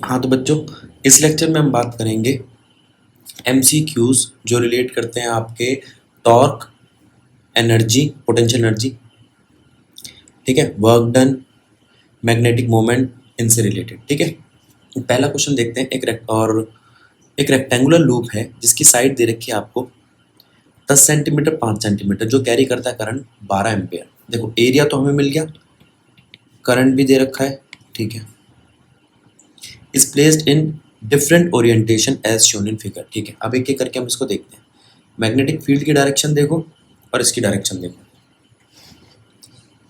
हाँ तो बच्चों, इस लेक्चर में हम बात करेंगे MCQs जो रिलेट करते हैं आपके टॉर्क, एनर्जी, पोटेंशियल एनर्जी, ठीक है, वर्क डन, मैग्नेटिक मोमेंट, इनसे रिलेटेड। ठीक है, पहला क्वेश्चन देखते हैं। एक रेक्टेंगुलर लूप है जिसकी साइड दे रखी है आपको 10 सेंटीमीटर 5 सेंटीमीटर, जो कैरी करता है करंट 12 एम्पेयर। देखो एरिया तो हमें मिल गया, करंट भी दे रखा है, ठीक है। Is placed in different orientation as shown in figure. ठीक है, अब एक एक करके हम इसको देखते हैं। मैग्नेटिक फील्ड की डायरेक्शन देखो और इसकी डायरेक्शन देखो,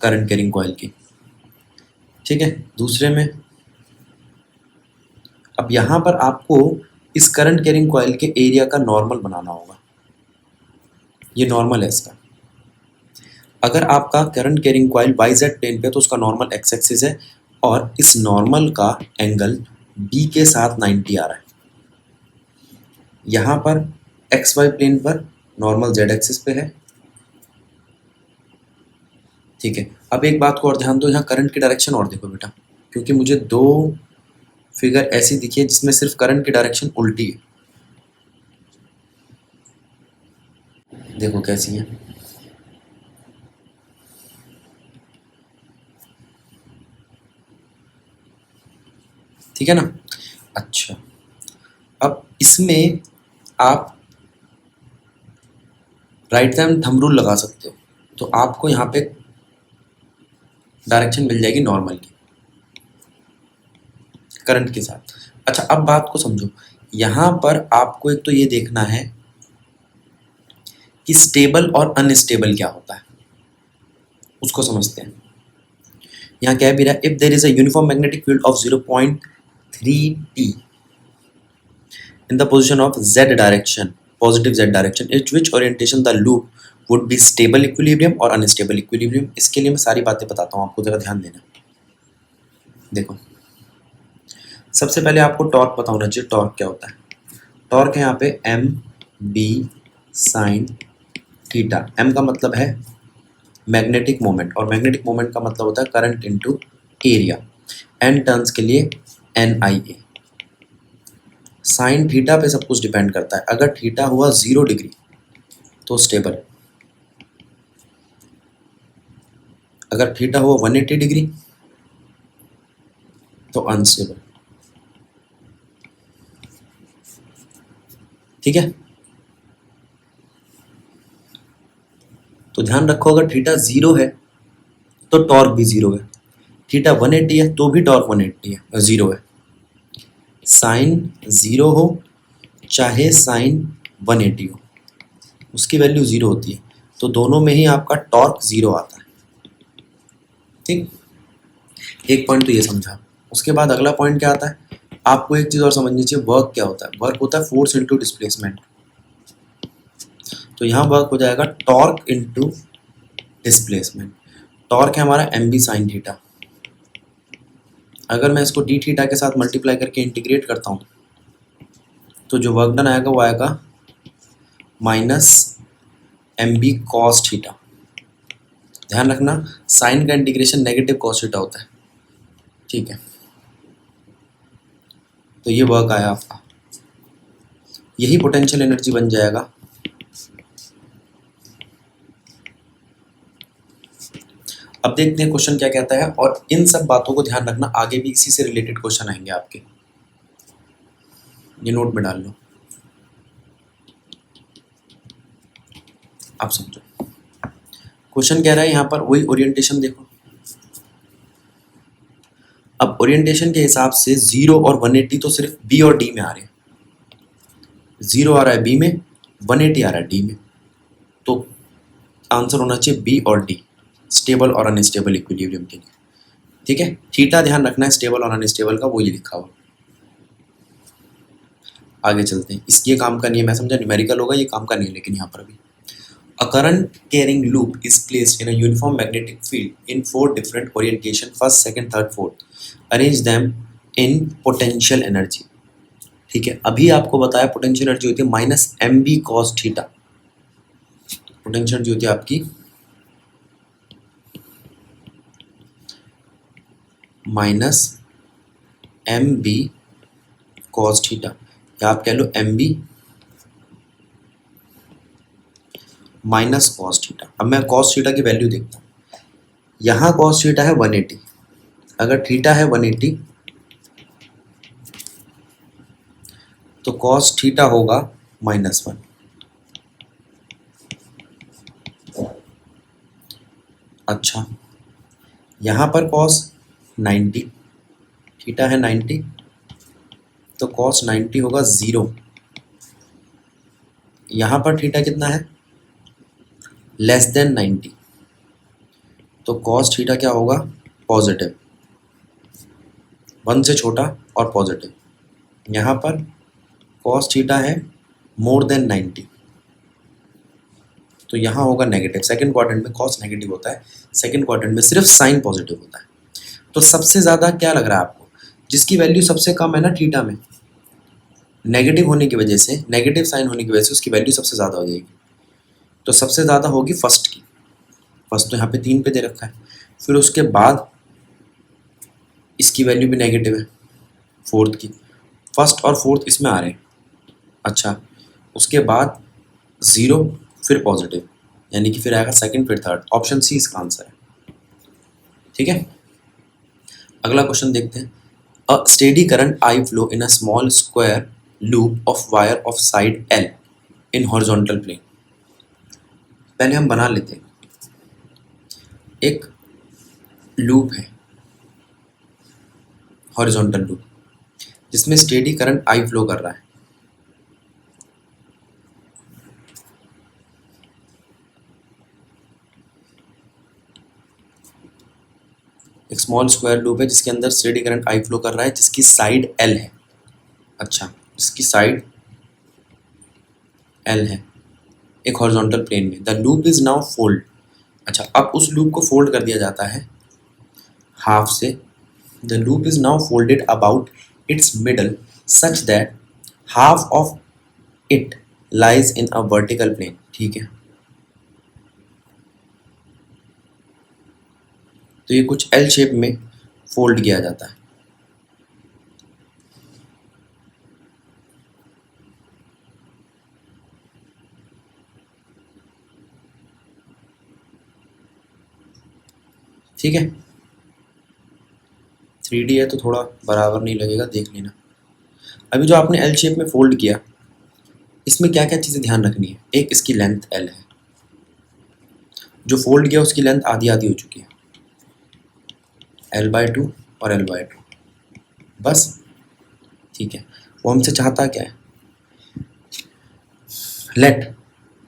करंट कैरिंग कॉइल की। ठीक है, दूसरे में अब यहाँ पर आपको इस करंट कैरिंग कॉइल के एरिया का नॉर्मल बनाना होगा। ये नॉर्मल है इसका। अगर आपका current carrying coil YZ plane पे तो उसका नॉर्मल एक्स एक्सिस है और इस नॉर्मल का एंगल B के साथ 90 आ रहा है। यहाँ पर XY प्लेन पर नॉर्मल Z एक्सिस पे है, ठीक है। अब एक बात को और ध्यान दो, यहाँ करंट की डायरेक्शन और देखो बेटा, क्योंकि मुझे दो फिगर ऐसी दिखी है जिसमें सिर्फ करंट की डायरेक्शन उल्टी है। देखो कैसी है, ठीक है ना। अच्छा, अब इसमें आप राइट हैंड थंब रूल लगा सकते हो, तो आपको यहाँ पे डायरेक्शन मिल जाएगी नॉर्मल की करंट के साथ। अच्छा, अब बात को समझो। यहाँ पर आपको एक तो ये देखना है कि स्टेबल और अनस्टेबल क्या होता है, उसको समझते हैं। यहाँ क्या भी रहा है, if there is a uniform magnetic field of 0.3t in the position of z direction, positive z direction, in which orientation the loop would be stable equilibrium और unstable equilibrium। इसके लिए मैं सारी बातें बताता हूँ आपको, जरा ध्यान देना। देखो, सबसे पहले आपको टॉर्क पता होना चाहिए। टॉर्क क्या होता है? टॉर्क है यहाँ पे MB sin थीटा। M का मतलब है मैग्नेटिक मोमेंट और मैग्नेटिक मोमेंट का मतलब होता है current into area. N turns के लिए NIA। साइन थीटा पे सब कुछ डिपेंड करता है। अगर थीटा हुआ 0 डिग्री तो स्टेबल, अगर थीटा हुआ 180 डिग्री तो अनस्टेबल। ठीक है, तो ध्यान रखो, अगर थीटा 0 है तो टॉर्क भी 0 है, थीटा 180 है तो भी टॉर्क 180 है, 0 है। साइन 0 हो चाहे साइन 180 हो, उसकी वैल्यू 0 होती है, तो दोनों में ही आपका टॉर्क 0 आता है। ठीक, एक पॉइंट तो ये समझा। उसके बाद अगला पॉइंट क्या आता है, आपको एक चीज और समझनी चाहिए। वर्क क्या होता है? वर्क होता है फोर्स इनटू डिस्प्लेसमेंट। तो यहाँ वर्क हो जाएगा टॉर्क इनटू डिस्प्लेसमेंट। टॉर्क है हमारा MB sin थीटा। अगर मैं इसको d थीटा के साथ मल्टीप्लाई करके इंटीग्रेट करता हूँ तो जो वर्क डन आएगा वो आएगा माइनस MB cos थीटा। ध्यान रखना, साइन का इंटीग्रेशन नेगेटिव cos थीटा होता है, ठीक है। तो ये वर्क आया आपका, यही पोटेंशियल एनर्जी बन जाएगा। अब देखते हैं क्वेश्चन क्या कहता है, और इन सब बातों को ध्यान रखना, आगे भी इसी से रिलेटेड क्वेश्चन आएंगे आपके, ये नोट में डाल लो। आप समझो क्वेश्चन कह रहा है यहाँ पर, वही ओरिएंटेशन देखो। अब ओरिएंटेशन के हिसाब से 0 और 180 तो सिर्फ B और D में आ रहे हैं। 0 आ रहा है B में, 180 आ रहा है D में, तो आंसर होना चाहिए B और D, स्टेबल और अनस्टेबल इक्विलिब्रियम के लिए। ठीक है, थीटा ध्यान रखना है स्टेबल और अनस्टेबल का, वो ये लिखा हुआ। आगे चलते हैं, इसकी ये काम का नहीं है, मैं समझा न्यूमेरिकल होगा, ये काम का नहीं है, लेकिन यहाँ पर भी a current carrying loop is placed in a uniform magnetic field in 4 different orientation, first, second, third, fourth. Arrange them in potential energy। ठीक है, अभी आपको बताया पोटेंशियल एनर्जी होती है minus MB cos theta. Potential energy होती है आपकी माइनस MB कॉस थीटा, या आप कह लो M B minus cos theta. अब मैं कॉस थीटा की वैल्यू देखता हूँ, यहाँ कॉस थीटा है 180, अगर थीटा है 180 तो कॉस थीटा होगा -1। अच्छा, यहाँ पर कॉस 90, थीटा है 90 तो कॉस 90 होगा 0। यहाँ पर थीटा कितना है, <<90, तो कॉस थीटा क्या होगा, पॉजिटिव, 1 से छोटा और पॉजिटिव। यहाँ पर कॉस थीटा है <<90, तो यहाँ होगा नेगेटिव। सेकंड क्वाड्रेंट में कॉस नेगेटिव होता है, सेकंड क्वाड्रेंट में सिर्फ साइन पॉजिटिव होता है। तो सबसे ज़्यादा क्या लग रहा है आपको, जिसकी वैल्यू सबसे कम है ना थीटा में, नेगेटिव होने की वजह से, नेगेटिव साइन होने की वजह से उसकी वैल्यू सबसे ज़्यादा हो जाएगी। तो सबसे ज़्यादा होगी फर्स्ट की, फर्स्ट तो यहाँ पे 3 पे दे रखा है, फिर उसके बाद इसकी वैल्यू भी नेगेटिव है फोर्थ की, फर्स्ट और फोर्थ इसमें आ रहे हैं। अच्छा, उसके बाद 0 फिर पॉजिटिव, यानी कि फिर आएगा सेकंड फिर थर्ड। ऑप्शन सी इसका आंसर है। ठीक है, अगला क्वेश्चन देखते हैं। A steady current I flow in a small square loop of wire of side L in horizontal plane. पहले हम बना लेते हैं, एक लूप है हॉरिजॉन्टल लूप जिसमें स्टेडी करंट आई फ्लो कर रहा है। एक स्मॉल स्क्वायर लूप है जिसके अंदर स्टेडी करंट आई फ्लो कर रहा है, जिसकी साइड एल है। अच्छा, जिसकी साइड एल है एक हॉरिजॉन्टल प्लेन में। The loop is now fold. अच्छा, अब उस लूप को फोल्ड कर दिया जाता है हाफ से। The loop is now folded about its middle such that half of it lies in a vertical plane. ठीक है, तो ये कुछ एल शेप में फोल्ड किया जाता है। ठीक है, 3D है तो थोड़ा बराबर नहीं लगेगा, देख लेना। अभी जो आपने एल शेप में फोल्ड किया, इसमें क्या क्या चीज़ें ध्यान रखनी है। एक, इसकी लेंथ एल है, जो फोल्ड किया उसकी लेंथ आधी आधी हो चुकी है, L/2 और L/2, बस। ठीक है, वो हमसे चाहता क्या है, लेट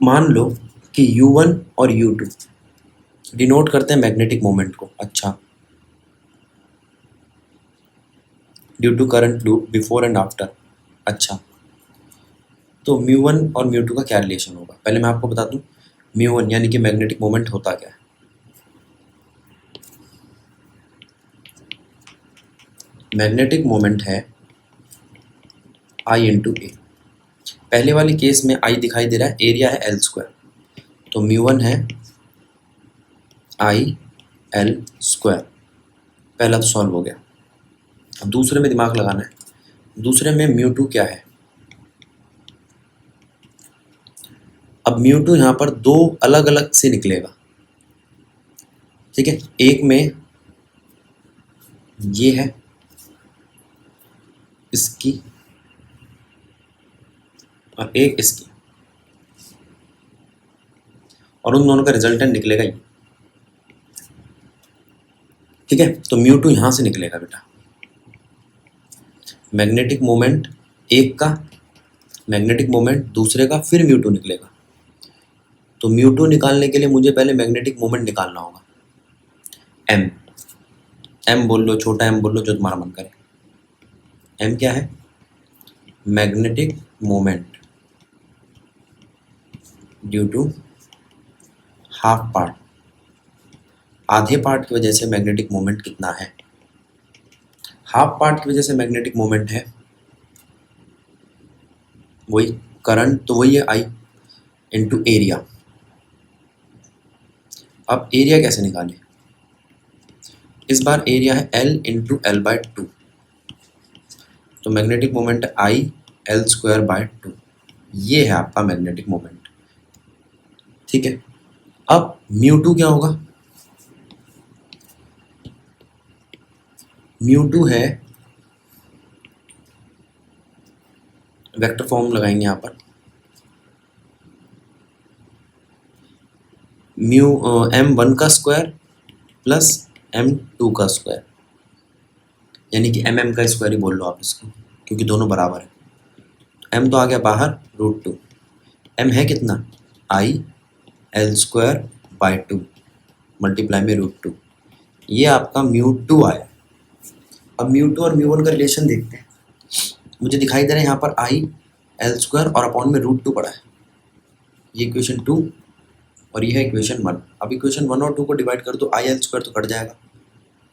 मान लो कि U1 और U2 डिनोट करते हैं मैग्नेटिक मोमेंट को। अच्छा, due to current loop before and after. अच्छा, तो μ1 और μ2 का क्या रिलेशन होगा, पहले मैं आपको बता दूं। μ1 यानी कि मैग्नेटिक मोमेंट होता क्या है, मैग्नेटिक मोमेंट है I इंटू ए। पहले वाले केस में I दिखाई दे रहा है, एरिया है L², तो μ1 है IL²। पहला तो सॉल्व हो गया। अब दूसरे में दिमाग लगाना है। दूसरे में μ2 क्या है, अब μ2 यहाँ पर दो अलग अलग से निकलेगा। ठीक है, एक में ये है इसकी और एक इसकी, और उन दोनों का रिजल्टेंट निकलेगा ये। ठीक है, तो μ2 यहाँ से निकलेगा बेटा, मैग्नेटिक मोमेंट एक का, मैग्नेटिक मोमेंट दूसरे का, फिर μ2 निकलेगा। तो μ2 निकालने के लिए मुझे पहले मैग्नेटिक मोमेंट निकालना होगा, m। m बोल लो, छोटा m बोल लो, जो तुम्हारा मन करे। m क्या है, magnetic moment due to half part, आधे पार्ट की वजह से मैग्नेटिक मोमेंट कितना है। हाफ पार्ट की वजह से मैग्नेटिक मोमेंट है वही करंट, तो वही है I इंटू एरिया। अब एरिया कैसे निकालें, इस बार एरिया है L इंटू L/2, तो मैग्नेटिक मोमेंट है आई एल स्क्वायर बाय 2, ये है आपका मैग्नेटिक मोमेंट। ठीक है, अब म्यू टू क्या होगा? म्यू टू है, वेक्टर फॉर्म लगाएंगे यहाँ पर, म्यू m1 का स्क्वायर प्लस m2 का स्क्वायर, यानी कि mm का स्क्वायर ही बोल लो आप इसको, क्योंकि दोनों बराबर है। m तो आ गया बाहर √2, m है कितना? आई एल स्क्वायर बाय 2 मल्टीप्लाई में √2, ये आपका म्यू टू आया। अब म्यू टू और म्यू वन का रिलेशन देखते हैं। मुझे दिखाई दे रहा है यहाँ पर आई एल स्क्वायर और अपॉन में √2 पड़ा है, ये इक्वेशन 2 और ये है इक्वेशन 1। अब इक्वेशन 1 और 2 को डिवाइड कर दो, आई एल स्क्वायर तो कट जाएगा,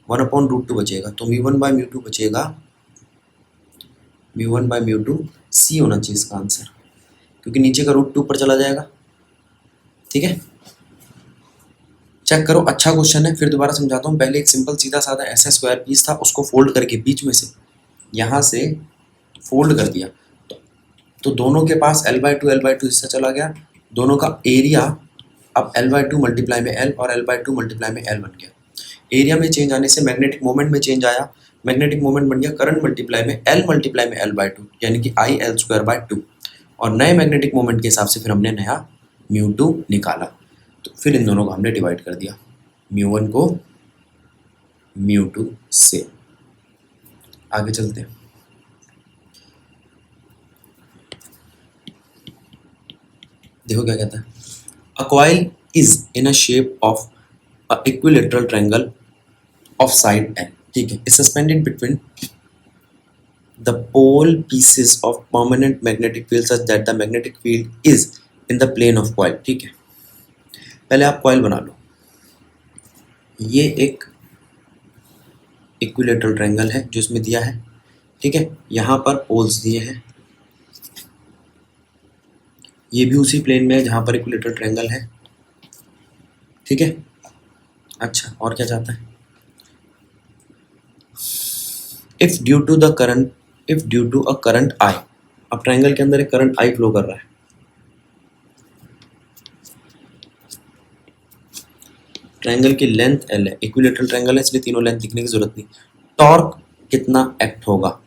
1/√2 बचेगा, तो mu one by mu two बचेगा, mu one by mu two, C होना चाहिए इसका आंसर, क्योंकि नीचे का √2 ऊपर चला जाएगा। ठीक है, चेक करो, अच्छा क्वेश्चन है। फिर दोबारा समझाता हूँ। पहले एक सिंपल सीधा साधा ऐसा स्क्वायर पीस था, उसको फोल्ड करके बीच में से यहाँ से फोल्ड कर दिया, तो दोनों के पास L/2 हिस्सा चला गया, दोनों का एरिया अब L/2 मल्टीप्लाई में L और L/2 मल्टीप्लाई में L बन गया। एरिया में चेंज आने से मैग्नेटिक मोमेंट में चेंज आया, मैग्नेटिक मोमेंट बन गया करंट मल्टीप्लाई में L मल्टीप्लाई में L/2, यानी कि आई एल स्क्वायर बाय 2, और नए मैग्नेटिक मोमेंट के हिसाब से फिर हमने नया म्यू टू निकाला। तो फिर इन दोनों को हमने डिवाइड कर दिया, म्यू वन को म्यू टू से। आगे चलते हैं। देखो क्या कहता है, a coil is in a shape of a equilateral triangle of side n, ठीक है, is suspended between the pole pieces of permanent magnetic field such that the magnetic field is in the plane of coil. ठीक है, पहले आप coil बना लो। ये एक equilateral triangle है जो इसमें दिया है, ठीक है, यहाँ पर पोल्स दिए हैं, ये भी उसी प्लेन में है जहाँ पर इक्विलेटरल ट्रायंगल है। ठीक है, अच्छा और क्या चाहता है? If due to a current I, अब ट्रायंगल के अंदर एक करंट आई फ्लो कर रहा है, ट्रायंगल की लेंथ L है, इक्विलेटरल ट्रायंगल है इसलिए तीनों लेंथ लिखने की जरूरत नहीं। टॉर्क कितना एक्ट होगा?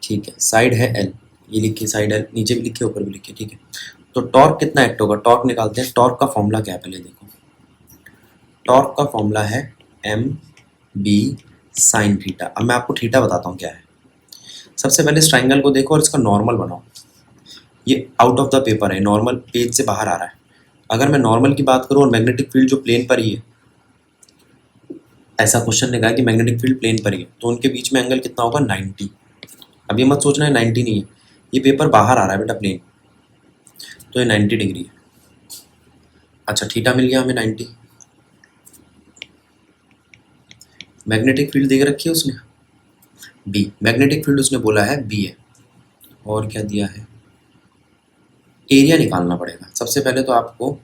ठीक है, साइड है L, ये लिखिए साइड L, नीचे भी लिखिए ऊपर भी लिखिए। ठीक है, तो टॉर्क कितना एक्ट होगा? टॉर्क निकालते हैं। टॉर्क का फॉर्मूला क्या है पहले देखो, टॉर्क का फॉर्मूला है mb sin थीटा। अब मैं आपको थीटा बताता हूँ क्या है। सबसे पहले इस ट्रायंगल को देखो और इसका नॉर्मल बनाओ। ये आउट ऑफ द पेपर है, नॉर्मल पेज से बाहर आ रहा है। अगर मैं नॉर्मल की बात करूँ और मैग्नेटिक फील्ड जो प्लेन पर ही है, ऐसा क्वेश्चन ने कहा कि मैग्नेटिक फील्ड प्लेन पर ही है, तो उनके बीच में एंगल कितना होगा? 90। अब ये मत सोचना है 90 नहीं है, ये पेपर बाहर आ रहा है बेटा प्लेन, तो ये 90 डिग्री है। अच्छा, थीटा मिल गया हमें 90। मैग्नेटिक फील्ड देख रखी है उसने बी, मैग्नेटिक फील्ड उसने बोला है बी है, और क्या दिया है? एरिया निकालना पड़ेगा। सबसे पहले तो आपको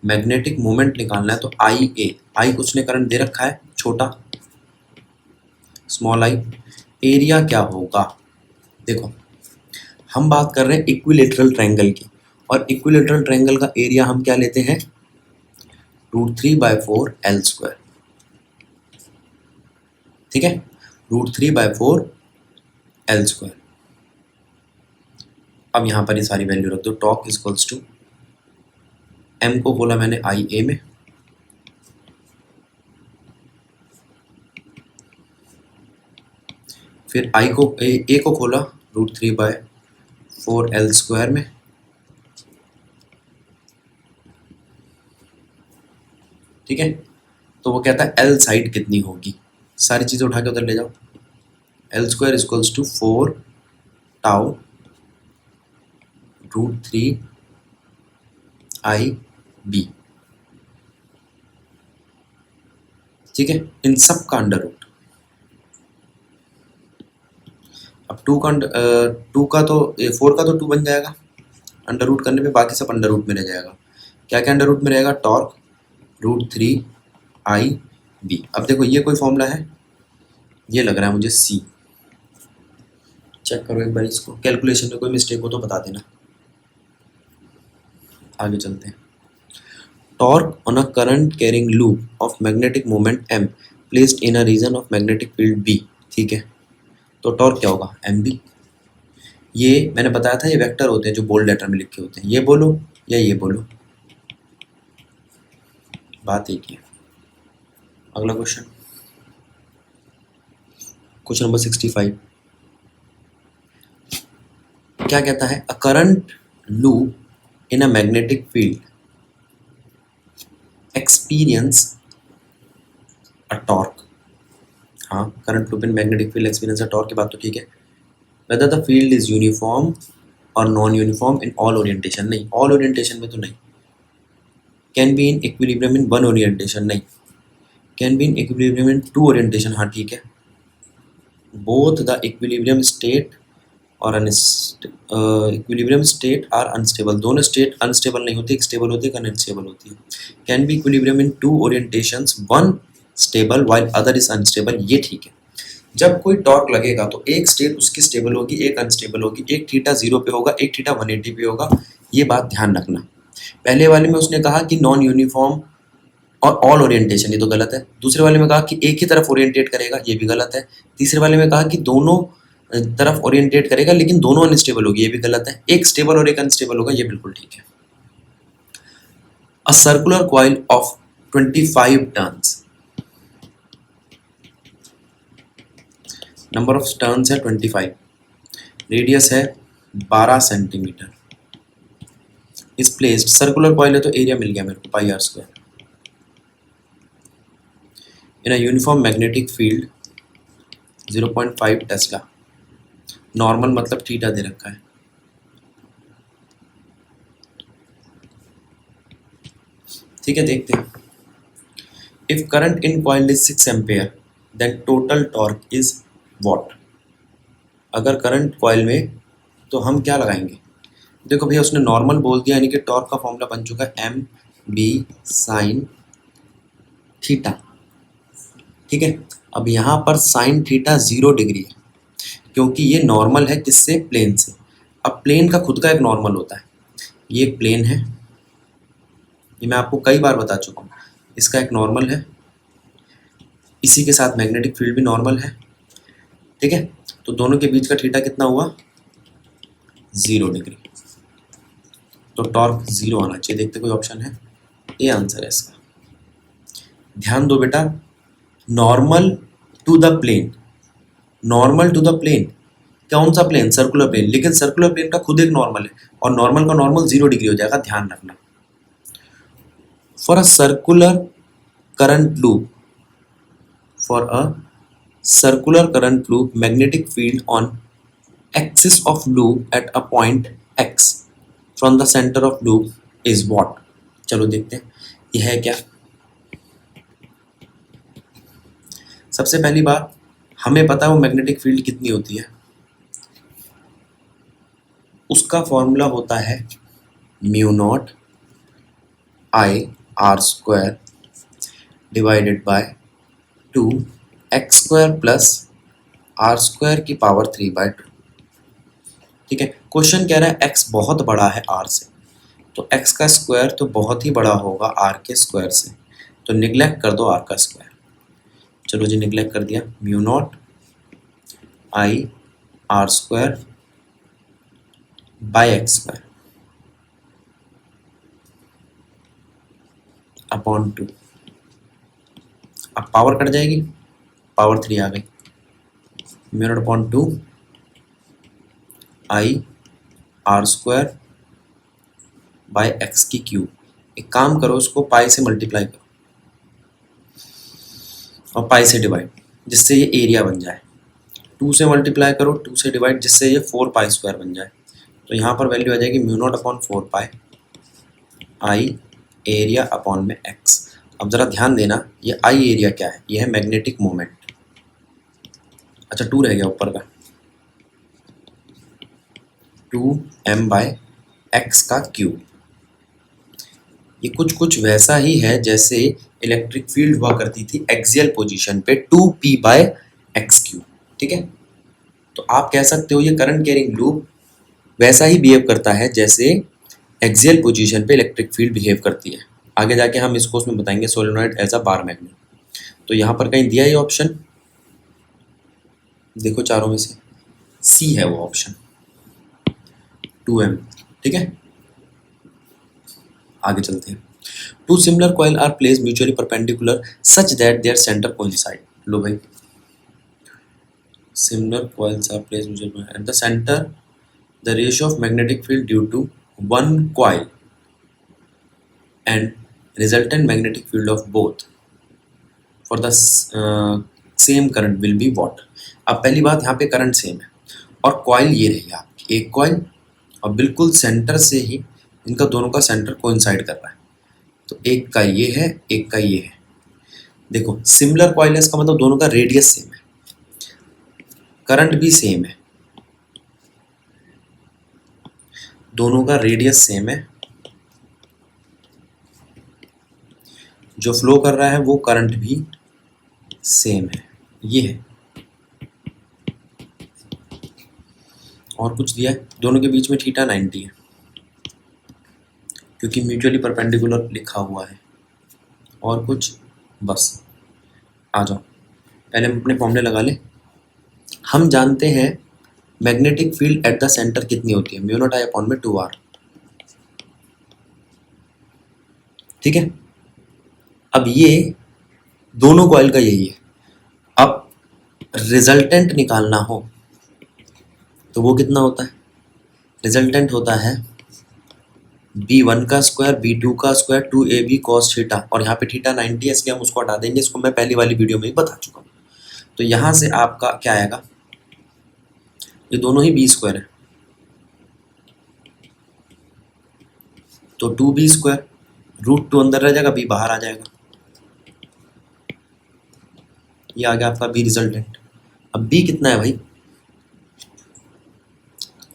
मैग्नेटिक मोमेंट निकालना है, तो आई ए, आई कुछ ने करंट दे रखा है छोटा स्मॉल आई, एरिया क्या होगा? देखो हम बात कर रहे हैं इक्विलेटरल ट्रायंगल की, और इक्विलेटरल ट्रायंगल का एरिया हम क्या लेते हैं? √3/4 L स्क्वायर। ठीक है, √3/4 L स्क्वायर। अब यहाँ पर ये सारी वैल्यू रख दो। टॉर्क इक्वल्स टू, एम को खोला मैंने आई ए में, फिर आई को ए को खोला √3/4 L स्क्वायर में, ठीक है, तो वो कहता है L साइड कितनी होगी? सारी चीज़ें उठा के उधर ले जाओ। L square equals to 4 tau √3 IB, ठीक है, इन सब का अंडर रूट। अब 2 का तो 4 का तो 2 बन जाएगा, अंडर रूट करने पे बाकी सब अंडर रूट में रह जाएगा। क्या क्या अंडर रूट में रहेगा? Torque √3 IB। अब देखो ये कोई फॉर्मूला है, ये लग रहा है मुझे C, चेक करो एक बार इसको, कैलकुलेशन में कोई मिस्टेक हो तो बता देना। आगे चलते हैं। Torque on a current carrying loop of magnetic moment m placed in a region of magnetic field b। ठीक है, तो टॉर्क क्या होगा, एम बी। ये मैंने बताया था ये वेक्टर होते हैं जो बोल्ड लेटर में लिखे होते हैं, ये बोलो या ये बोलो, बात एक ही है। अगला क्वेश्चन, क्वेश्चन नंबर 65 क्या कहता है, a current loop in a magnetic field experience a torque. हाँ, current loop in magnetic field experience a torque की बात तो ठीक है। Whether the field is uniform और non uniform in all orientation, नहीं, ऑल ओरिएंटेशन में तो नहीं। Can be in equilibrium in one orientation, नहीं। Can be in equilibrium in two orientation, हाँ ठीक है। बोथ द इक्विलिब्रियम स्टेट और इक्विलिब्रियम स्टेट आर अनस्टेबल, दोनों स्टेट अनस्टेबल नहीं होती, एक स्टेबल होती है, एक अनस्टेबल होती है। Can be equilibrium in two orientations, one stable while other is unstable, ये ठीक है। जब कोई टॉर्क लगेगा तो एक स्टेट उसकी स्टेबल होगी, एक अनस्टेबल होगी, एक थीटा 0 पे होगा, एक थीटा 180 पे होगा, ये बात ध्यान रखना। पहले वाले में उसने कहा कि नॉन यूनिफॉर्म और ऑल ओरिएंटेशन, ये तो गलत है। दूसरे वाले में कहा कि एक ही तरफ ओरिएंटेट करेगा, ये भी गलत है। तीसरे वाले में कहा कि दोनों तरफ ओरिएंटेट करेगा लेकिन दोनों अनस्टेबल होगी, ये भी गलत है। एक स्टेबल और एक अनस्टेबल होगा, ये बिल्कुल ठीक है। A circular coil of 25 turns, number of turns है 25, रेडियस है 12 centimetre, is placed, circular coil है तो एरिया मिल गया मेरे को, pi r square, in a uniform magnetic field 0.5 tesla. Normal मतलब थीटा दे रखा है। ठीक है, देखते हैं। If current in coil is 6 ampere then total torque is what. अगर करंट कॉइल में, तो हम क्या लगाएंगे, देखो भैया उसने नॉर्मल बोल दिया, यानी कि टॉर्क का फॉर्मूला बन चुका है एम बी साइन थीटा। ठीक है, अब यहाँ पर साइन थीटा 0 डिग्री है, क्योंकि ये नॉर्मल है किससे, प्लेन से। अब प्लेन का खुद का एक नॉर्मल होता है, ये एक प्लेन है, ये मैं आपको कई बार बता चुका हूँ, इसका एक नॉर्मल है, इसी के साथ मैग्नेटिक फील्ड भी नॉर्मल है। ठीक है, तो दोनों के बीच का थीटा कितना हुआ, 0 डिग्री, तो टॉर्क 0 आना चाहिए। देखते कोई ऑप्शन है, ये आंसर है इसका। ध्यान दो बेटा, normal to the plane, normal to the plane, कौन सा प्लेन, सर्कुलर प्लेन, लेकिन सर्कुलर प्लेन का खुद एक नॉर्मल है और नॉर्मल का नॉर्मल 0 डिग्री हो जाएगा, ध्यान रखना। For a circular current loop, for a circular current loop magnetic field on axis of loop at a point x from the center of loop is what। चलो देखते हैं यह है क्या। सबसे पहली बात, हमें पता है वो मैग्नेटिक फील्ड कितनी होती है, उसका फॉर्मूला होता है mu naught I R square divided by 2 X square plus R square की पावर 3/2। ठीक है, क्वेश्चन कह रहा है एक्स बहुत बड़ा है आर से, तो एक्स का स्क्वायर तो बहुत ही बड़ा होगा आर के स्क्वायर से, तो निगलेक्ट कर दो आर का स्क्वायर। चलो जी, निगलेक्ट कर दिया, mu naught I R square by x square upon 2। अब पावर कट जाएगी, पावर 3 आ गई, mu naught upon 2 I R square by x की क्यूब। एक काम करो, उसको पाई से मल्टीप्लाई करो और पाई से डिवाइड, जिससे ये एरिया बन जाए। 2 से मल्टीप्लाई करो, 2 से डिवाइड, जिससे ये 4 पाई स्क्वायर बन जाए। तो यहाँ पर वैल्यू आ जाएगी म्यू नॉट अपॉन 4 पाई आई एरिया अपॉन में एक्स। अब ज़रा ध्यान देना, ये आई एरिया क्या है, ये है मैग्नेटिक मोमेंट। अच्छा 2 रह गया ऊपर का, 2m बाय एक्स का क्यूब। ये कुछ वैसा ही है जैसे इलेक्ट्रिक फील्ड हुआ करती थी एक्सियल पोजीशन पे 2p बाय एक्स क्यूब। ठीक है, तो तो आप कह सकते हो ये करंट कैरिंग लूप वैसा ही बिहेव करता है जैसे एक्सियल पोजीशन पे इलेक्ट्रिक फील्ड बिहेव करती है। आगे जाके हम इसको उसमें बताएंगे solenoid as a bar magnet. तो यहाँ पर कहीं दिया ये ऑप्शन, देखो चारों में से सी है वो ऑप्शन 2m। ठीक है, आगे चलते हैं। Two similar coil are placed mutually perpendicular such that their centre coincide. लो भाई, similar coils are placed mutually at the centre the ratio of magnetic field due to one coil and resultant magnetic field of both for the same current will be what। अब पहली बात, यहाँ पे current same है और coil ये रही आपकी एक कॉइल और बिल्कुल सेंटर से ही इनका दोनों का सेंटर कोइंसाइड कर रहा है। तो एक का ये है, एक का ये है। देखो सिमिलर कॉइल है, इसका मतलब दोनों का रेडियस सेम है, करंट भी सेम है, दोनों का रेडियस सेम है, जो फ्लो कर रहा है वो करंट भी सेम है। ये है, और कुछ दिया है, दोनों के बीच में थीटा 90 है क्योंकि म्यूचुअली परपेंडिकुलर लिखा हुआ है। और कुछ, बस आ जाओ, पहले हम अपने फॉर्मूले लगा ले। हम जानते हैं magnetic field at the centre कितनी होती है, म्यू नॉट आई अपॉन में 2r। ठीक है, अब ये दोनों कॉइल का यही है। अब रिजल्टेंट निकालना हो तो वो कितना होता है, रिजल्टेंट होता है b1 का स्क्वायर b2 का स्क्वायर 2ab cos थीटा, और यहाँ पे थीटा 90 है इसलिए हम उसको हटा देंगे, इसको मैं पहली वाली वीडियो में ही बता चुका हूँ। तो यहाँ से आपका क्या आएगा, ये दोनों ही b स्क्वायर है तो 2b स्क्वायर, √2 अंदर रह जाएगा, b बाहर आ जाएगा। ये आ गया आपका b रिजल्टेंट। अब b कितना है भाई,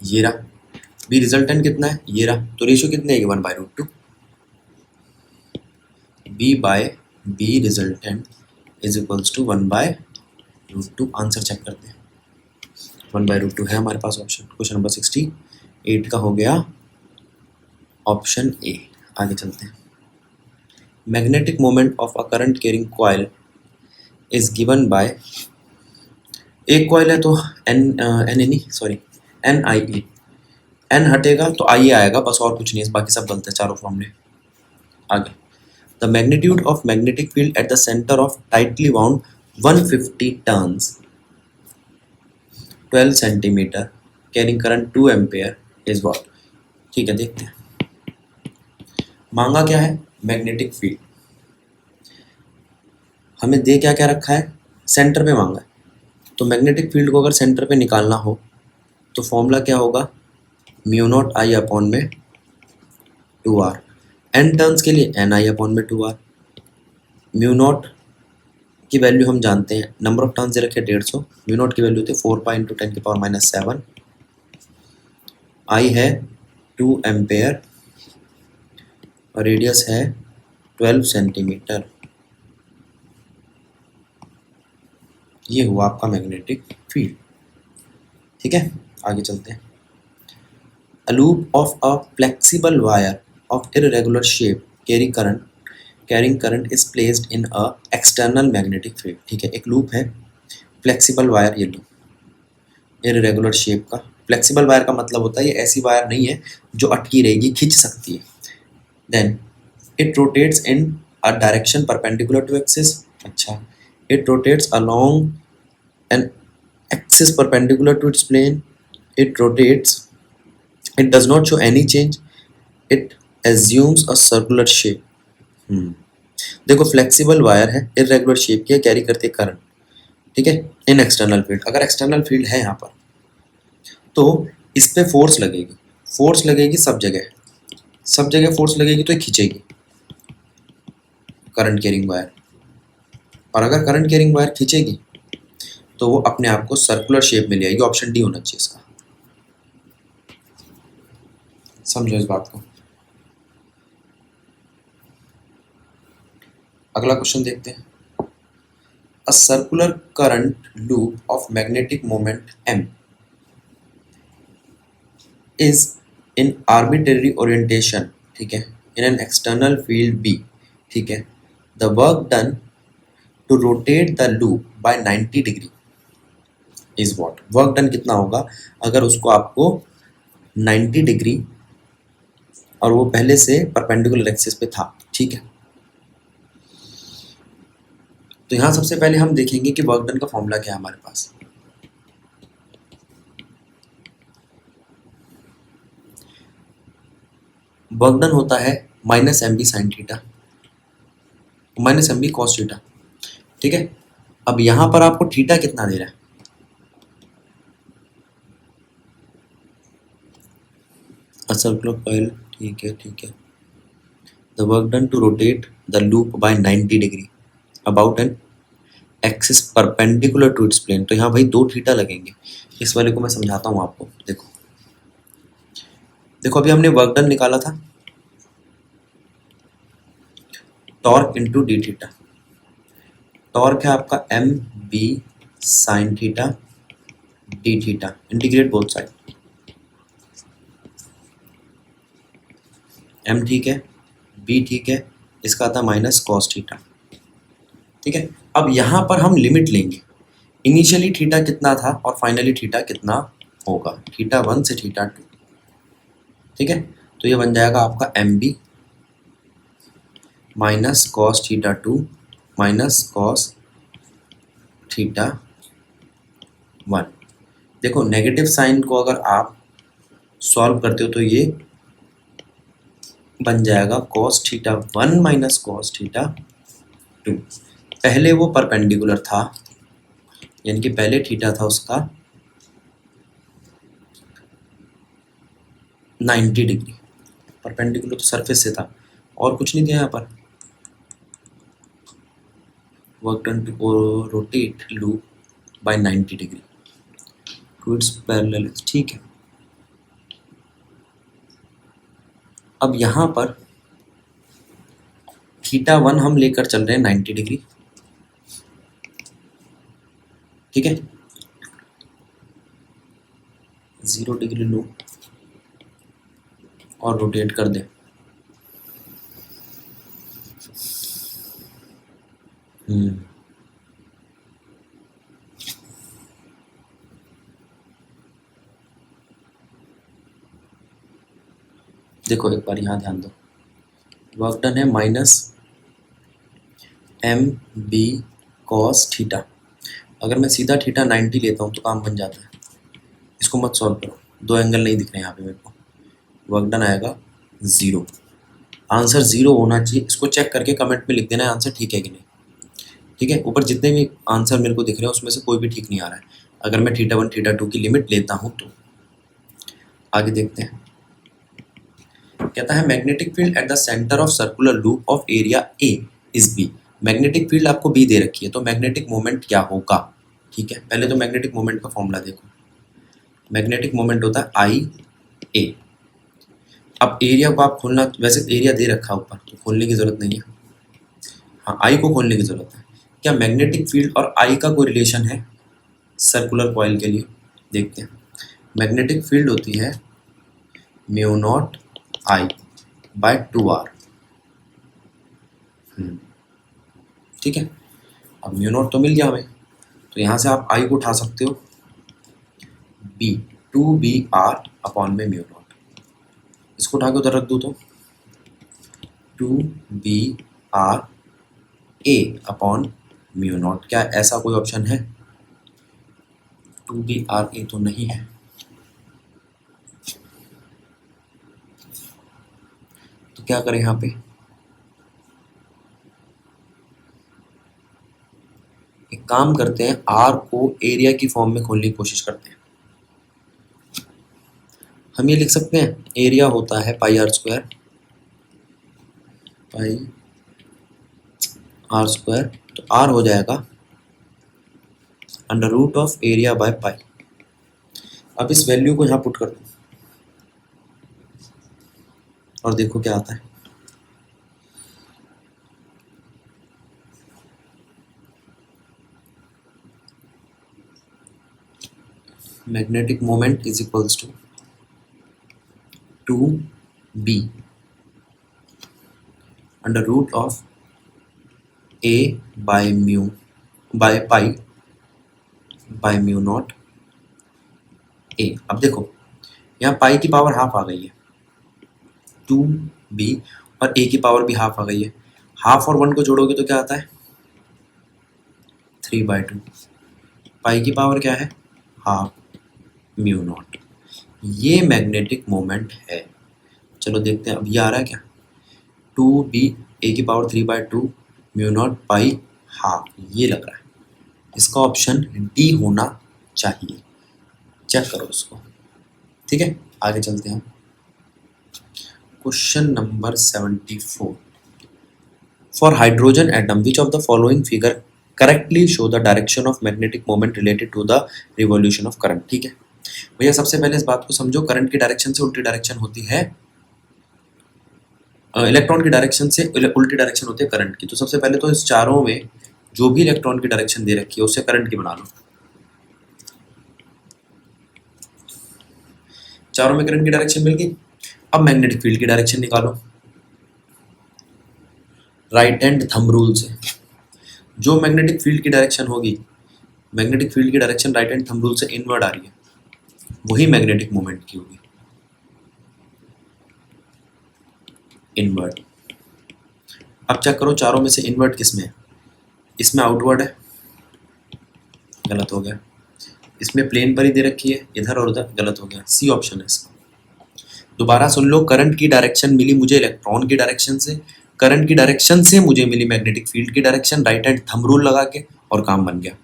ये रहा, b रिजल्टेंट कितना है, ये रहा। तो रेशियो कितने है, 1/√2। b resultant is equals to 1/√2। Answer check करते हैं, 1/√2 है हमारे पास ऑप्शन। क्वेश्चन नंबर 68 का हो गया ऑप्शन ए। आगे चलते हैं। Magnetic moment of a current carrying coil is given by, एक कॉइल है तो एन आई ई, एन हटेगा तो आई आएगा, बस और कुछ नहीं है, बाकी सब गलत है चारों फॉर्मूले। आगे, the magnitude of magnetic field at the centre of tightly bound 150 turns 12 centimetre carrying current 2 ampere is what. ठीक है, देखते हैं। मांगा क्या है, मैग्नेटिक फील्ड, हमें दे क्या क्या रखा है, सेंटर पे मांगा है। तो मैग्नेटिक फील्ड को अगर सेंटर पे निकालना हो तो फॉर्मूला क्या होगा, म्यू नॉट आई अपॉन में 2r। एन टर्न्स के लिए एन आई अपॉन में 2r। म्यू नॉट की वैल्यू हम जानते हैं, नंबर ऑफ टर्न्स दे रखे 150, म्यू नॉट की वैल्यू होती है 4 पाई इंटू 10⁻⁻⁷। आई है 2 एम्पेयर और रेडियस है 12 सेंटीमीटर। ये हुआ आपका मैग्नेटिक फील्ड। ठीक है, आगे चलते हैं। A loop of a flexible wire of irregular shape carrying current is placed in a external magnetic field। ठीक है, एक लूप है फ्लेक्सिबल वायर, ये लो इरेगुलर शेप का। फ्लेक्सिबल वायर का मतलब होता है ये ऐसी वायर नहीं है जो अटकी रहेगी, खींच सकती है। Then it rotates in a direction perpendicular to axis. अच्छा, it rotates along an axis perpendicular to its plane. It rotates, it does not show any change, it assumes a circular shape। देखो flexible wire है, irregular shape की है, carry करती है current. ठीक है, इन external field, अगर एक्सटर्नल फील्ड है यहाँ पर तो इस पे फोर्स लगेगी, फोर्स लगेगी सब जगह, सब जगह फोर्स लगेगी तो ये खींचेगी करंट कैरिंग वायर। और अगर करंट कैरिंग वायर खींचेगी तो वो अपने आप को सर्कुलर शेप में ले आएगी। ऑप्शन डी होना चाहिए इसका, समझो इस बात को। अगला क्वेश्चन देखते हैं। A circular current loop of magnetic moment m is in arbitrary orientation, ठीक है, in an external field B, ठीक है, the work done to rotate the loop by 90 degree is what, work done कितना होगा अगर उसको आपको 90 डिग्री और वो पहले से परपेंडिकुलर एक्सिस पे था, ठीक है। तो यहाँ सबसे पहले हम देखेंगे कि वर्क डन का फॉर्मूला क्या है हमारे पास। वर्क डन होता है minus M B sine theta minus M B cos theta, ठीक है। अब यहाँ पर आपको थीटा कितना दे रहा है, अ सर्कुलर कॉइल, ठीक है, ठीक है। The work done to rotate the loop by 90 degree about an axis perpendicular to its plane. तो यहाँ भाई दो थीटा लगेंगे। इस वाले को मैं समझाता हूँ आपको। देखो देखो अभी हमने वर्क डन निकाला था torque into D theta. Torque है आपका M B sine theta D theta, integrate both side. M ठीक है, बी ठीक है, इसका आता माइनस कॉस थीटा, ठीक है। अब यहाँ पर हम लिमिट लेंगे, इनिशियली थीटा कितना था और फाइनली थीटा कितना होगा, थीटा 1 से थीटा 2, ठीक है। तो ये बन जाएगा आपका M B minus cos theta 2 minus cos theta 1। देखो नेगेटिव साइन को अगर आप सॉल्व करते हो तो ये बन जाएगा cos theta 1 minus cos theta 2। पहले वो परपेंडिकुलर था, यानी कि पहले थीटा था उसका 90 डिग्री, परपेंडिकुलर तो सरफेस से था और कुछ नहीं दिया यहाँ पर। Work done to rotate loop by 90 degree to its parallel, ठीक है। अब यहाँ पर थीटा 1 हम लेकर चल रहे हैं 90 डिग्री, ठीक है। 0 डिग्री लो और रोटेट कर दें। देखो एक बार यहाँ ध्यान दो, वर्क डन है minus M B cos theta. अगर मैं सीधा थीटा 90 लेता हूँ तो काम बन जाता है। इसको मत सॉल्व करो, दो एंगल नहीं दिख रहे यहाँ पे मेरे को। वर्क डन आएगा 0, आंसर 0 होना चाहिए। इसको चेक करके कमेंट में लिख देना है आंसर ठीक है कि नहीं, ठीक है। ऊपर जितने भी आंसर मेरे को दिख रहे हैं उसमें से कोई भी ठीक नहीं आ रहा है अगर मैं थीटा 1 थीटा 2 की लिमिट लेता हूँ तो। आगे देखते हैं, कहता है magnetic field at the centre of circular loop of area A is B. Magnetic field आपको बी दे रखी है तो मैग्नेटिक मोमेंट क्या होगा, ठीक है। पहले तो मैग्नेटिक मोमेंट का फॉर्मूला देखो, मैग्नेटिक मोमेंट होता है आई ए। अब एरिया को आप खोलना, वैसे एरिया दे रखा है ऊपर तो खोलने की जरूरत नहीं है, हाँ आई को खोलने की जरूरत है। क्या मैग्नेटिक फील्ड और आई का कोई रिलेशन है सर्कुलर कॉइल के लिए, देखते हैं। मैग्नेटिक फील्ड होती है म्यू नॉट आई बाय 2r, ठीक है। अब म्यू नॉट तो मिल गया हमें, तो यहाँ से आप आई को उठा सकते हो, बी 2br अपॉन में म्यू नॉट। इसको उठा के उधर रख दो तो 2br ए अपॉन म्यू नॉट। क्या ऐसा कोई ऑप्शन है, 2br ए तो नहीं है, तो क्या करें यहाँ पे, एक काम करते हैं, आर को एरिया की फॉर्म में खोलने की कोशिश करते हैं। हम ये लिख सकते हैं एरिया होता है pi r square, pi r square, तो आर हो जाएगा under root of area by pi. अब इस वैल्यू को यहाँ पुट कर दो और देखो क्या आता है। Magnetic moment is equals to two B under root of A by mu by pi by mu naught A. अब देखो यहाँ पाई की पावर हाफ आ गई है, टू बी, और ए की पावर भी हाफ आ गई है। हाफ और वन को जोड़ोगे तो क्या आता है, 3/2। पाई की पावर क्या है, हाफ म्यू नॉट। ये मैग्नेटिक मोमेंट है। चलो देखते हैं अब ये आ रहा है क्या, 2b ए की पावर 3/2 म्यू नॉट पाई हाफ, ये लग रहा है। इसका ऑप्शन डी होना चाहिए, चेक करो इसको। ठीक है, आगे चलते हैं। Question number 74, for hydrogen atom which of the following figure correctly show the direction of magnetic moment related to the revolution of current. ठीक है भैया, सबसे पहले इस बात को समझो, करंट की डायरेक्शन से उल्टी डायरेक्शन होती है, इलेक्ट्रॉन की डायरेक्शन से उल्टी डायरेक्शन होती है करंट की। तो सबसे पहले तो इस चारों में जो भी इलेक्ट्रॉन की डायरेक्शन दे रखी है उससे करंट की बना लो। चारों में करंट की डायरेक्शन मिल गई। अब मैग्नेटिक फील्ड की डायरेक्शन निकालो राइट हैंड थंब रूल से। जो मैग्नेटिक फील्ड की डायरेक्शन होगी, मैग्नेटिक फील्ड की direction right hand thumb rule से इनवर्ड आ रही है, वही मैग्नेटिक मोमेंट की होगी, इनवर्ड। अब चेक करो चारों में से इनवर्ड किस में है, इसमें आउटवर्ड है, गलत हो गया। इसमें प्लेन पर ही दे रखी है, इधर और उधर, गलत हो गया। सी ऑप्शन है इसका। दोबारा सुन लो, करंट की डायरेक्शन मिली मुझे इलेक्ट्रॉन की डायरेक्शन से, करंट की डायरेक्शन से मुझे मिली मैग्नेटिक फील्ड की direction, right hand thumb rule लगा के, और काम बन गया।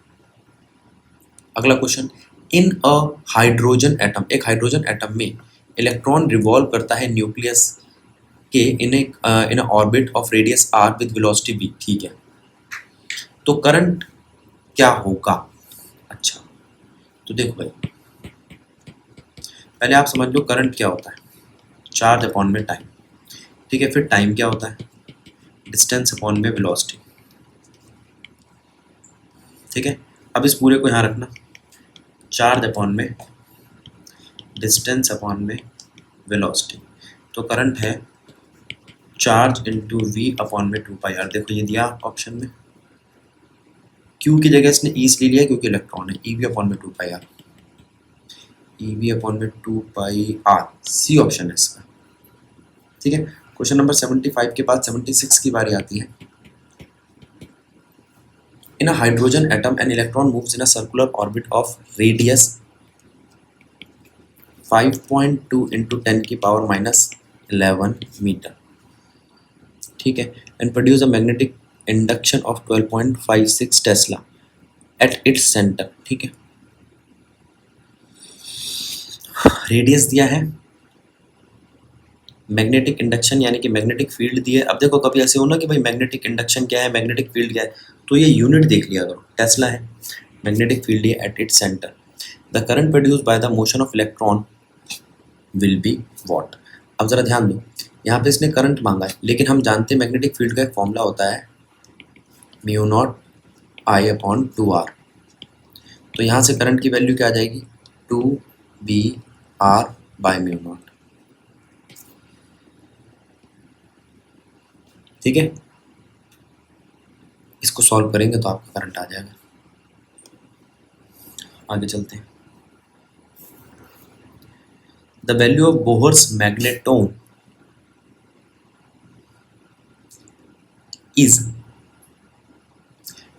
अगला question, in a hydrogen atom, एक हाइड्रोजन एटम में इलेक्ट्रॉन रिवॉल्व करता है न्यूक्लियस के in orbit of radius R with velocity v। ठीक है, तो करंट क्या होगा। अच्छा तो देखो भाई, पहले आप समझ लो करंट क्या होता है, चार्ज अपॉन में टाइम। ठीक है, फिर टाइम क्या होता है, डिस्टेंस अपॉन में वेलोसिटी। ठीक है, अब इस पूरे को यहाँ रखना, चार्ज अपॉन में डिस्टेंस अपॉन में वेलोसिटी। तो करंट है चार्ज इंटू वी अपॉन में 2πr। देखो ये दिया ऑप्शन में, क्यू की जगह इसने ई ले लिया क्योंकि इलेक्ट्रॉन है, ई वी अपॉन में 2πr, ई वी अपॉन में 2πr। सी ऑप्शन है इसका। ठीक है, क्वेश्चन नंबर 75 के बाद 76 की बारी आती है। In a hydrogen atom an electron moves in a circular orbit of radius 5.2 into 10 की पावर -11 मीटर। ठीक है, and produce a magnetic induction of 12.56 tesla at its centre. ठीक है, रेडियस दिया है, मैग्नेटिक इंडक्शन यानी कि मैग्नेटिक फील्ड दी है। अब देखो कभी ऐसे हो ना कि भाई मैग्नेटिक इंडक्शन क्या है, मैग्नेटिक फील्ड क्या है, तो ये यूनिट देख लिया करो, टेस्ला है, मैग्नेटिक फील्ड है eight its centre, the current produced by the motion of electron will be what. अब जरा ध्यान दो, यहाँ पे इसने करंट मांगा है, लेकिन हम जानते हैं मैग्नेटिक फील्ड का एक फॉर्मूला होता है म्यू नॉट आई अपॉन 2r। तो यहाँ से करंट की वैल्यू क्या आ जाएगी, 2br बाय म्यू नॉट। ठीक है, इसको सॉल्व करेंगे तो आपका करंट आ जाएगा। आगे चलते हैं। The value of Bohr's magneton is,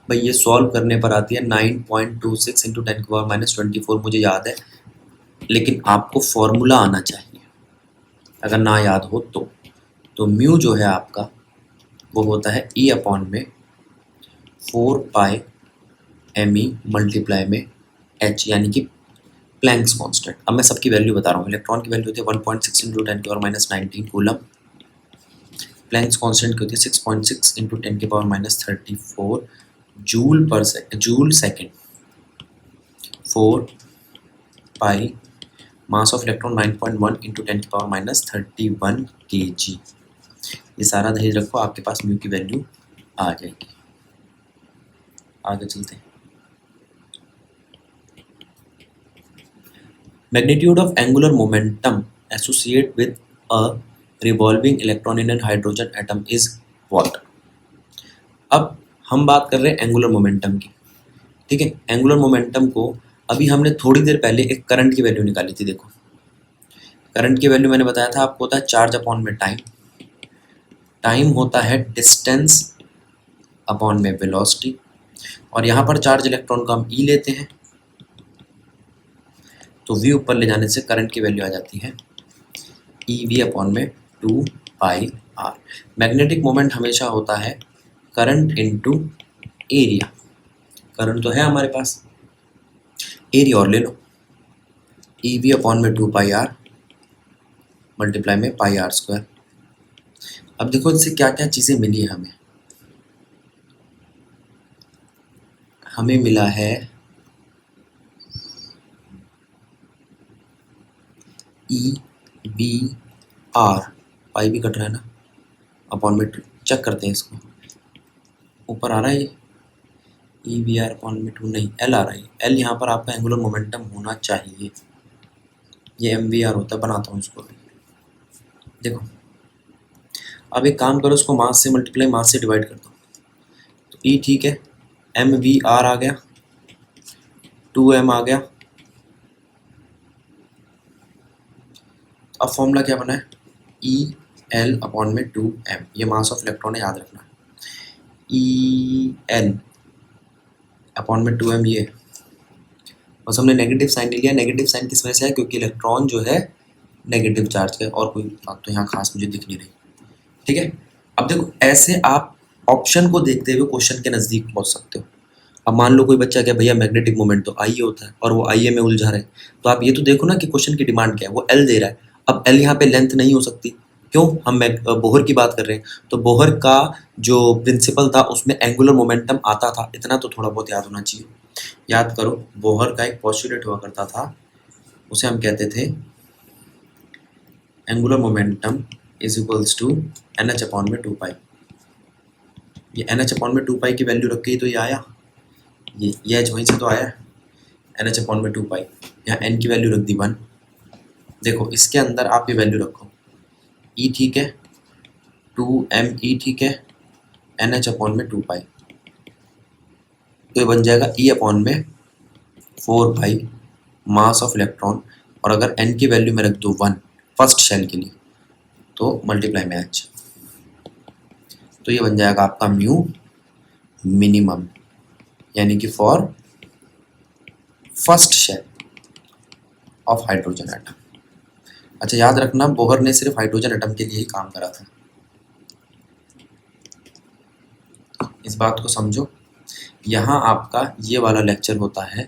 भाई ये सॉल्व करने पर आती है 9.26 इंटू 10 की पावर -24। मुझे याद है, लेकिन आपको फॉर्मूला आना चाहिए, अगर ना याद हो तो म्यू जो है आपका वो होता है ई अपॉन में 4πme मल्टीप्लाई में एच, यानी कि प्लैंक्स कांस्टेंट। अब मैं सबकी वैल्यू बता रहा हूँ। इलेक्ट्रॉन की वैल्यू होती है 1.6 इंटू 10 की पावर -19 कूलम, प्लैंक्स कांस्टेंट की होती है 6.6 इंटू 10 की power -34 joule second, 4 pi mass of electron 9.1 into 10 की पावर -31 kg। ये सारा दहेज रखो, आपके पास म्यू की वैल्यू आ जाएगी। आगे चलते हैं। Magnitude of angular momentum associate with a revolving electron in an hydrogen atom is what. अब हम बात कर रहे हैं एंगुलर मोमेंटम की, ठीक है। एंगुलर मोमेंटम को अभी हमने थोड़ी देर पहले एक करंट की वैल्यू निकाली थी। देखो करंट की वैल्यू मैंने बताया था आपको होता है चार्ज अपॉन में टाइम, टाइम होता है डिस्टेंस अपॉन में वेलोसिटी, और यहाँ पर चार्ज इलेक्ट्रॉन का हम ई लेते हैं, तो वी ऊपर ले जाने से करंट की वैल्यू आ जाती है ई वी अपॉन में 2πr। मैग्नेटिक मोमेंट हमेशा होता है करंट इनटू एरिया। करंट तो है हमारे पास, एरिया और ले लो, ई वी अपॉन में 2πr मल्टीप्लाई में πr²। अब देखो इससे क्या क्या चीज़ें मिली है हमें। हमें मिला है ई वी आर, पाई भी कट रहा है ना, अपॉन में 2। चेक करते हैं इसको, ऊपर आ रहा है ये ई वी आर अपॉन में 2, नहीं एल आ रहा है। एल यहाँ पर आपका एंगुलर मोमेंटम होना चाहिए, ये एम वी आर होता है, बनाता हूँ इसको। देखो अब एक काम करो, उसको मास से मल्टीप्लाई मास से डिवाइड कर दो, तो ई ठीक है, एम वी आर आ गया, 2m आ गया। अब फॉर्मूला क्या बना है, ई एल अपॉन में 2m, ये मास ऑफ इलेक्ट्रॉन है, याद रखना। ई एल अपॉन में 2m, ये बस हमने नेगेटिव साइन ले लिया। नेगेटिव साइन किस वजह से है, क्योंकि इलेक्ट्रॉन जो है नेगेटिव चार्ज है, और कोई बात तो यहाँ खास मुझे दिख नहीं रही, ठीक है। अब देखो ऐसे आप ऑप्शन को देखते हुए क्वेश्चन के नज़दीक पहुँच सकते हो। अब मान लो कोई बच्चा क्या भैया मैग्नेटिक मोमेंट तो आई होता है, और वो आई में उलझा रहे, तो आप ये तो देखो ना कि क्वेश्चन की डिमांड क्या है, वो एल दे रहा है। अब एल यहाँ पे लेंथ नहीं हो सकती, क्यों, हम बोहर की बात कर रहे हैं, तो बोहर का जो प्रिंसिपल था उसमें एंगुलर मोमेंटम आता था, इतना तो थोड़ा बहुत याद होना चाहिए। याद करो, बोहर का एक पोस्टुलेट हुआ करता था, उसे हम कहते थे angular momentum is equals to N H upon में 2π। ये एन एच अपॉन में 2π की वैल्यू रख के ही तो ये आया, ये एच वहीं से तो आया है, एन एच अपॉन में 2π। यहाँ एन की वैल्यू रख दी 1। देखो इसके अंदर आप ये वैल्यू रखो, ई ठीक है, 2m ई ठीक है, एन एच अपॉन में 2π, तो ये बन जाएगा ई अपॉन में 4π मास ऑफ इलेक्ट्रॉन, और अगर एन की वैल्यू मैं रख दूँ 1 फर्स्ट शेल के लिए, तो मल्टीप्लाई में एच, तो ये बन जाएगा आपका म्यू मिनिमम, यानी कि for first shell of hydrogen atom. अच्छा याद रखना, बोहर ने सिर्फ हाइड्रोजन एटम के लिए ही काम करा था, इस बात को समझो। यहाँ आपका ये वाला लेक्चर होता है